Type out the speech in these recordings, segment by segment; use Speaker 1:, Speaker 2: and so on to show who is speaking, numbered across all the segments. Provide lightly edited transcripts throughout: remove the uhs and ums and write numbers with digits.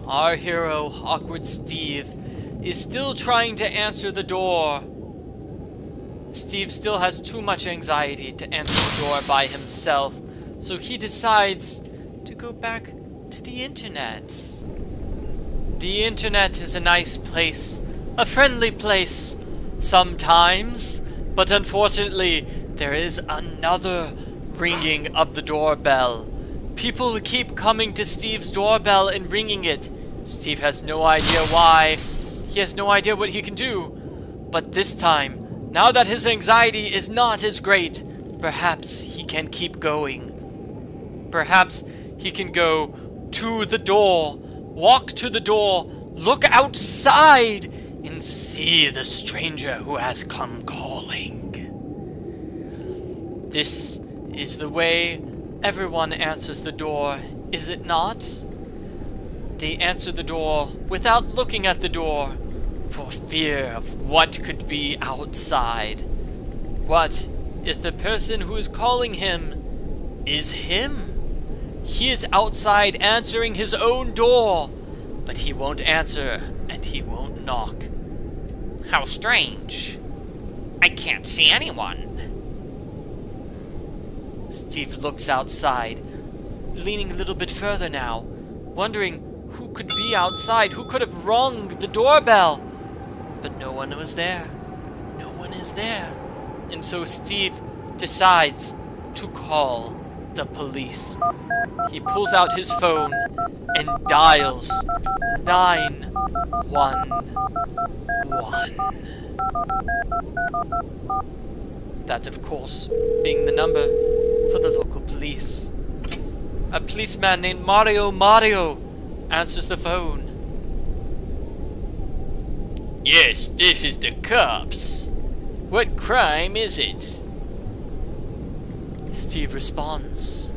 Speaker 1: Our hero, Awkward Steve, is still trying to answer the door. Steve still has too much anxiety to answer the door by himself, so he decides to go back to the internet. The internet is a nice place, a friendly place, sometimes, but unfortunately, there is another ringing of the doorbell. People keep coming to Steve's doorbell and ringing it. Steve has no idea why. He has no idea what he can do. But this time, now that his anxiety is not as great, perhaps he can keep going. Perhaps he can go to the door, walk to the door, look outside, and see the stranger who has come calling. This is the way everyone answers the door, is it not? They answer the door without looking at the door, for fear of what could be outside. What if the person who is calling him is him? He is outside answering his own door, but he won't answer and he won't knock.
Speaker 2: How strange. I can't see anyone.
Speaker 1: Steve looks outside, leaning a little bit further now, wondering who could be outside, who could have rung the doorbell. But no one was there. No one is there. And so Steve decides to call the police. He pulls out his phone and dials 911. That, of course, being the number for the local police. A policeman named Mario answers the phone. Yes, this is the cops. What crime is it? Steve responds.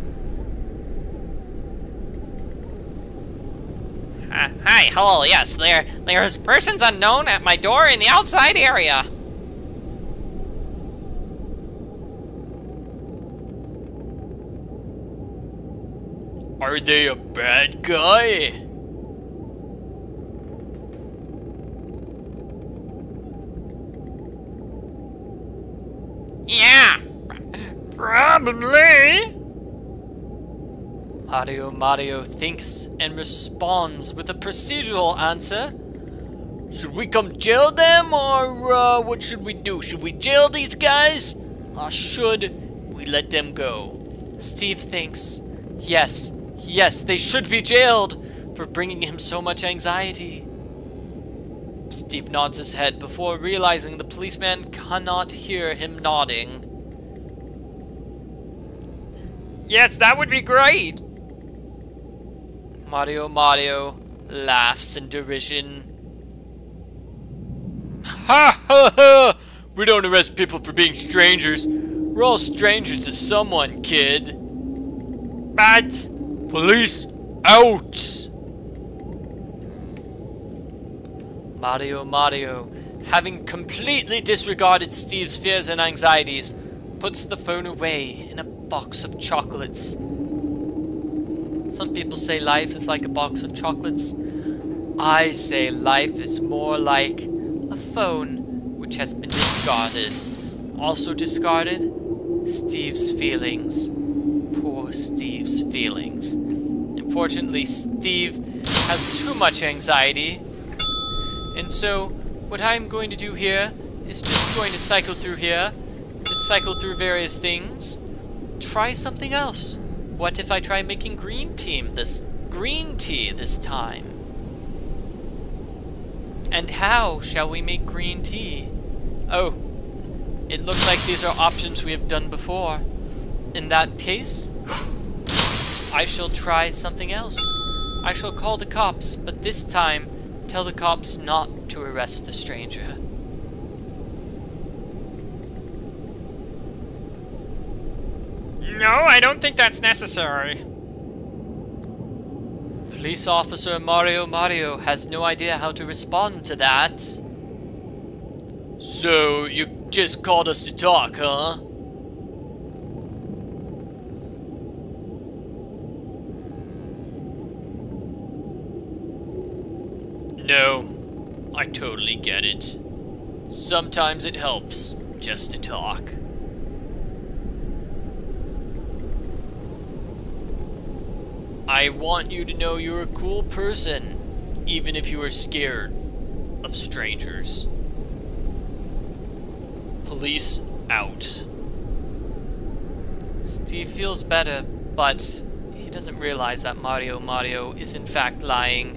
Speaker 2: Hi, hello, yes, there's persons unknown at my door in the outside area.
Speaker 1: Are they a bad guy?
Speaker 2: Yeah, probably.
Speaker 1: Mario thinks and responds with a procedural answer. Should we come jail them, or what should we do? Should we jail these guys, or should we let them go? Steve thinks, yes, they should be jailed for bringing him so much anxiety. Steve nods his head before realizing the policeman cannot hear him nodding.
Speaker 2: Yes, that would be great.
Speaker 1: Mario laughs in derision. Ha ha ha! We don't arrest people for being strangers. We're all strangers to someone, kid. But police out! Mario, having completely disregarded Steve's fears and anxieties, puts the phone away in a box of chocolates. Some people say life is like a box of chocolates. I say life is more like a phone which has been discarded. Also discarded, Steve's feelings. Poor Steve's feelings. Unfortunately, Steve has too much anxiety. And so, what I'm going to do here is just going to cycle through here, just cycle through various things, try something else. What if I try making green tea this time? And how shall we make green tea? Oh, it looks like these are options we have done before. In that case, I shall try something else. I shall call the cops, but this time, tell the cops not to arrest the stranger.
Speaker 2: No, I don't think that's necessary.
Speaker 1: Police officer Mario has no idea how to respond to that. So, you just called us to talk, huh? No, I totally get it. Sometimes it helps just to talk. I want you to know you're a cool person, even if you are scared of strangers. Police out. Steve feels better, but he doesn't realize that Mario is in fact lying.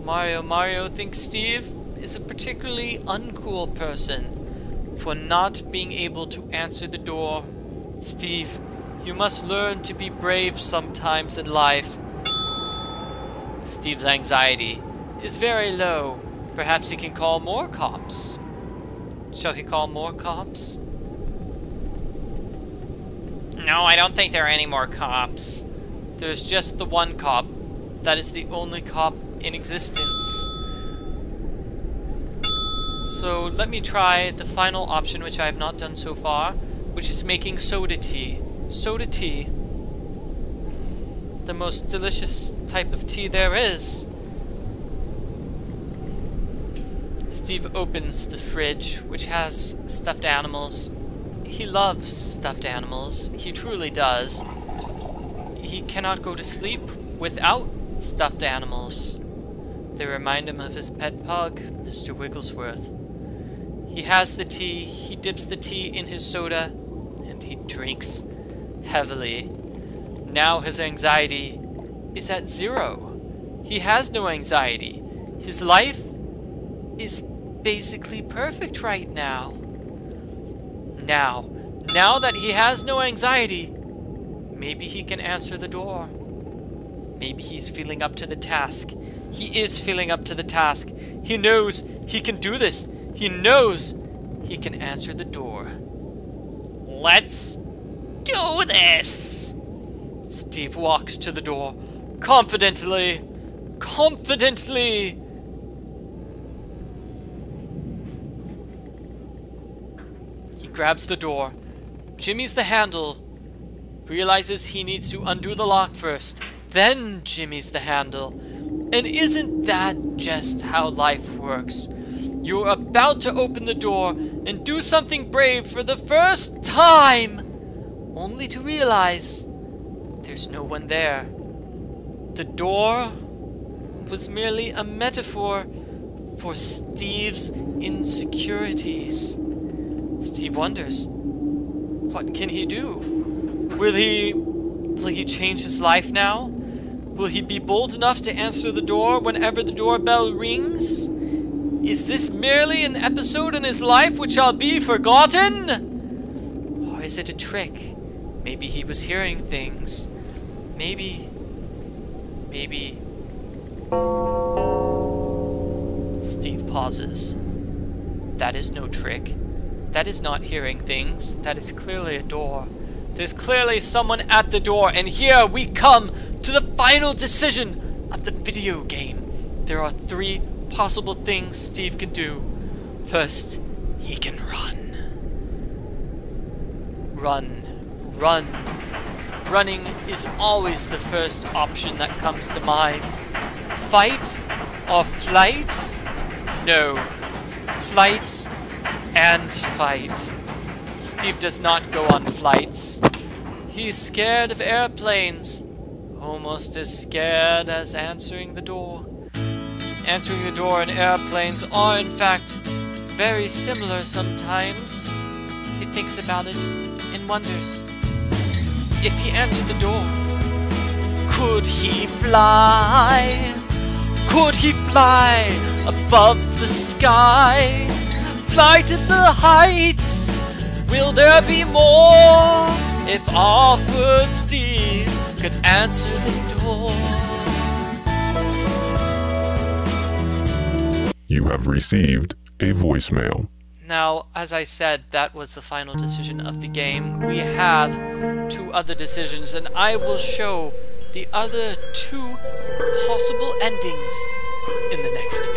Speaker 1: Mario thinks Steve is a particularly uncool person for not being able to answer the door. Steve, you must learn to be brave sometimes in life. Steve's anxiety is very low. Perhaps he can call more cops. Shall he call more cops?
Speaker 2: No, I don't think there are any more cops.
Speaker 1: There's just the one cop. That is the only cop in existence. So let me try the final option, which I have not done so far, which is making soda tea. Soda tea. The most delicious type of tea there is. Steve opens the fridge, which has stuffed animals. He loves stuffed animals. He truly does. He cannot go to sleep without stuffed animals. They remind him of his pet pug, Mr. Wigglesworth. He has the tea, he dips the tea in his soda, and he drinks heavily. Now his anxiety is at 0. He has no anxiety. His life is basically perfect right now. Now that he has no anxiety, maybe he can answer the door. Maybe he's feeling up to the task. He is feeling up to the task. He knows he can do this. He knows he can answer the door.
Speaker 2: Let's do this!
Speaker 1: Steve walks to the door, confidently. He grabs the door, jimmies the handle, realizes he needs to undo the lock first, then jimmies the handle. And isn't that just how life works? You're about to open the door and do something brave for the first time, only to realize there's no one there. The door was merely a metaphor for Steve's insecurities. Steve wonders, what can he do? Will he change his life now? Will he be bold enough to answer the door whenever the doorbell rings? Is this merely an episode in his life which shall be forgotten? Or is it a trick? Maybe he was hearing things. Maybe. Steve pauses. That is no trick. That is not hearing things. That is clearly a door. There's clearly someone at the door, and here we come to the final decision of the video game. There are 3 possible things Steve can do. First, he can run. Run. Running is always the first option that comes to mind. Fight or flight? No. Flight and fight. Steve does not go on flights. He's scared of airplanes. Almost as scared as answering the door. Answering the door and airplanes are in fact very similar sometimes. He thinks about it and wonders, if he answered the door, could he fly? Could he fly above the sky? Fly to the heights? Will there be more? If Awkward Steve could answer the door.
Speaker 3: You have received a voicemail.
Speaker 1: Now, as I said, that was the final decision of the game. We have 2 other decisions, and I will show the other 2 possible endings in the next video.